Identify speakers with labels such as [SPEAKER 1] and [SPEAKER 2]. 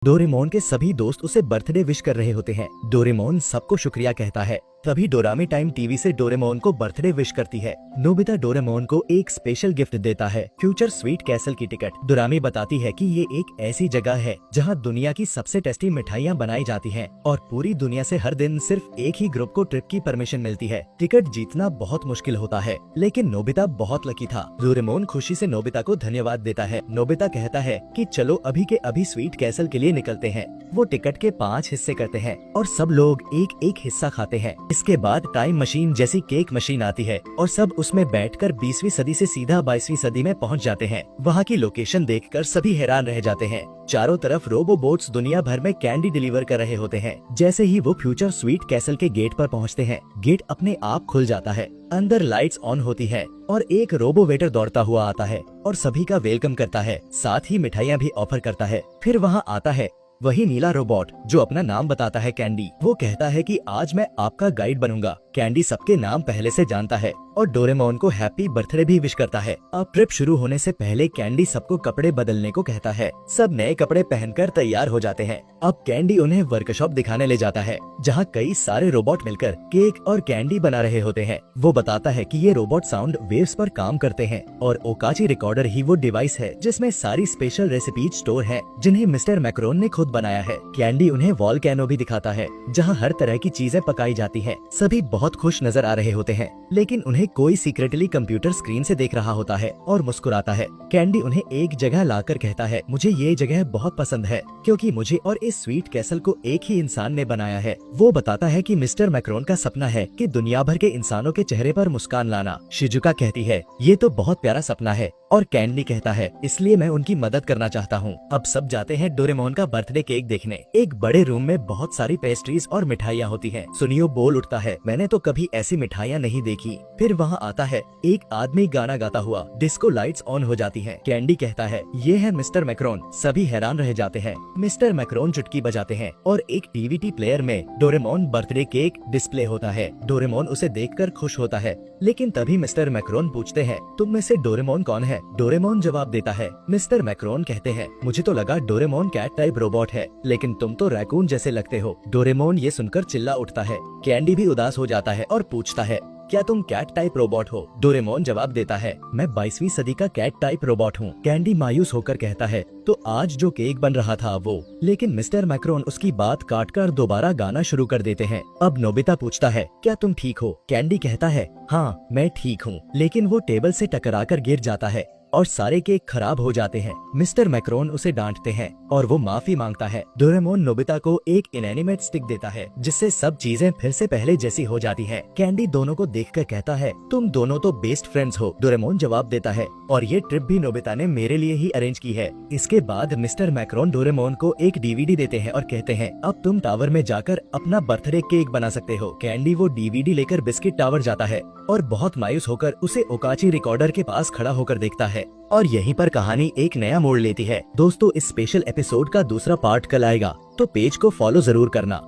[SPEAKER 1] Doraemon के सभी दोस्त उसे बर्थडे विश कर रहे होते हैं। डोरेमोन सबको शुक्रिया कहता है। तभी डोरामी टाइम टीवी से डोरेमोन को बर्थडे विश करती है। नोबिता डोरेमोन को एक स्पेशल गिफ्ट देता है, फ्यूचर स्वीट कैसल की टिकट। डोरामी बताती है कि ये एक ऐसी जगह है जहां दुनिया की सबसे टेस्टी मिठाइयां बनाई जाती हैं और पूरी दुनिया से हर दिन सिर्फ एक ही ग्रुप को ट्रिप की परमिशन मिलती है। टिकट जीतना बहुत मुश्किल होता है, लेकिन नोबिता बहुत लकी था। डोरेमोन खुशी से नोबिता को धन्यवाद देता है। नोबिता कहता है कि चलो अभी के अभी स्वीट कैसल के लिए निकलते हैं। वो टिकट के 5 हिस्से करते हैं और सब लोग एक एक हिस्सा खाते हैं। इसके बाद टाइम मशीन जैसी केक मशीन आती है और सब उसमें बैठकर 20वीं सदी से सीधा 22वीं सदी में पहुंच जाते हैं। वहां की लोकेशन देखकर सभी हैरान रह जाते हैं। चारों तरफ रोबोबोट्स दुनिया भर में कैंडी डिलीवर कर रहे होते हैं। जैसे ही वो फ्यूचर स्वीट कैसल के गेट पर पहुंचते हैं, गेट अपने आप खुल जाता है। अंदर लाइट्स ऑन होती है और एक रोबो वेटर दौड़ता हुआ आता है और सभी का वेलकम करता है, साथ ही मिठाइयाँ भी ऑफर करता है। फिर वहाँ आता है वही नीला रोबोट जो अपना नाम बताता है कैंडी। वो कहता है कि आज मैं आपका गाइड बनूंगा। कैंडी सबके नाम पहले से जानता है और डोरेमोन को हैप्पी बर्थडे भी विश करता है। अब ट्रिप शुरू होने से पहले कैंडी सबको कपड़े बदलने को कहता है। सब नए कपड़े पहनकर तैयार हो जाते हैं। अब कैंडी उन्हें वर्कशॉप दिखाने ले जाता है जहाँ कई सारे रोबोट मिलकर केक और कैंडी बना रहे होते हैं। वो बताता है कि ये रोबोट साउंड वेव्स पर काम करते हैं और ओकाची रिकॉर्डर ही वो डिवाइस है जिसमें सारी स्पेशल रेसिपीज स्टोर है जिन्हें मिस्टर मैक्रोन ने खुद बनाया है। कैंडी उन्हें वॉल्केनो भी दिखाता है जहाँ हर तरह की चीजें पकाई जाती है। सभी बहुत खुश नजर आ रहे होते हैं, लेकिन उन्हें कोई सीक्रेटली कंप्यूटर स्क्रीन से देख रहा होता है और मुस्कुराता है। कैंडी उन्हें एक जगह लाकर कहता है, मुझे ये जगह बहुत पसंद है क्योंकि मुझे और इस स्वीट कैसल को एक ही इंसान ने बनाया है। वो बताता है कि मिस्टर मैक्रोन का सपना है कि दुनिया भर के इंसानों के चेहरे पर मुस्कान लाना। शिजुका कहती है, ये तो बहुत प्यारा सपना है, और कैंडी कहता है, इसलिए मैं उनकी मदद करना चाहता हूँ। अब सब जाते हैं डोरेमोन का बर्थडे केक देखने। एक बड़े रूम में बहुत सारी पेस्ट्रीज और मिठाइयाँ होती हैं। सुनियो बोल उठता है, मैंने तो कभी ऐसी मिठाइयाँ नहीं देखी। फिर वहाँ आता है एक आदमी गाना गाता हुआ। डिस्को लाइट्स ऑन हो जाती हैं। कैंडी कहता है, ये है मिस्टर मैक्रोन। सभी हैरान रह जाते हैं। मिस्टर मैक्रोन चुटकी बजाते हैं और एक डीवीडी प्लेयर में डोरेमोन बर्थडे केक डिस्प्ले होता है। डोरेमोन उसे देखकर खुश होता है, लेकिन तभी मिस्टर मैक्रोन पूछते हैं, तुम में से डोरेमोन कौन है? डोरेमोन जवाब देता है, मिस्टर मैक्रोन कहते हैं, मुझे तो लगा डोरेमोन कैट टाइप रोबोट है, लेकिन तुम तो रैकून जैसे लगते हो। डोरेमोन ये सुनकर चिल्ला उठता है। कैंडी भी उदास हो जाता है और पूछता है, क्या तुम कैट टाइप रोबोट हो? डोरेमोन जवाब देता है, मैं 22वीं सदी का कैट टाइप रोबोट हूँ। कैंडी मायूस होकर कहता है, तो आज जो केक बन रहा था वो। लेकिन मिस्टर मैक्रोन उसकी बात काटकर दोबारा गाना शुरू कर देते हैं। अब नोबिता पूछता है, क्या तुम ठीक हो? कैंडी कहता है, हाँ मैं ठीक हूँ, लेकिन वो टेबल से टकराकर गिर जाता है और सारे केक खराब हो जाते हैं। मिस्टर मैक्रोन उसे डांटते हैं और वो माफी मांगता है। डोरेमोन नोबिता को एक इनएनिमेट स्टिक देता है जिससे सब चीजें फिर से पहले जैसी हो जाती हैं। कैंडी दोनों को देखकर कहता है, तुम दोनों तो बेस्ट फ्रेंड्स हो। डोरेमोन जवाब देता है, और ये ट्रिप भी नोबिता ने मेरे लिए ही अरेंज की है। इसके बाद मिस्टर मैक्रोन डोरेमोन को एक डीवीडी देते हैं और कहते हैं, अब तुम टावर में जाकर अपना बर्थडे केक बना सकते हो। कैंडी वो डीवीडी लेकर बिस्किट टावर जाता है और बहुत मायूस होकर उसे ओकाची रिकॉर्डर के पास खड़ा होकर देखता है। और यहीं पर कहानी एक नया मोड़ लेती है। दोस्तों, इस स्पेशल एपिसोड का दूसरा पार्ट कल आएगा, तो पेज को फॉलो जरूर करना।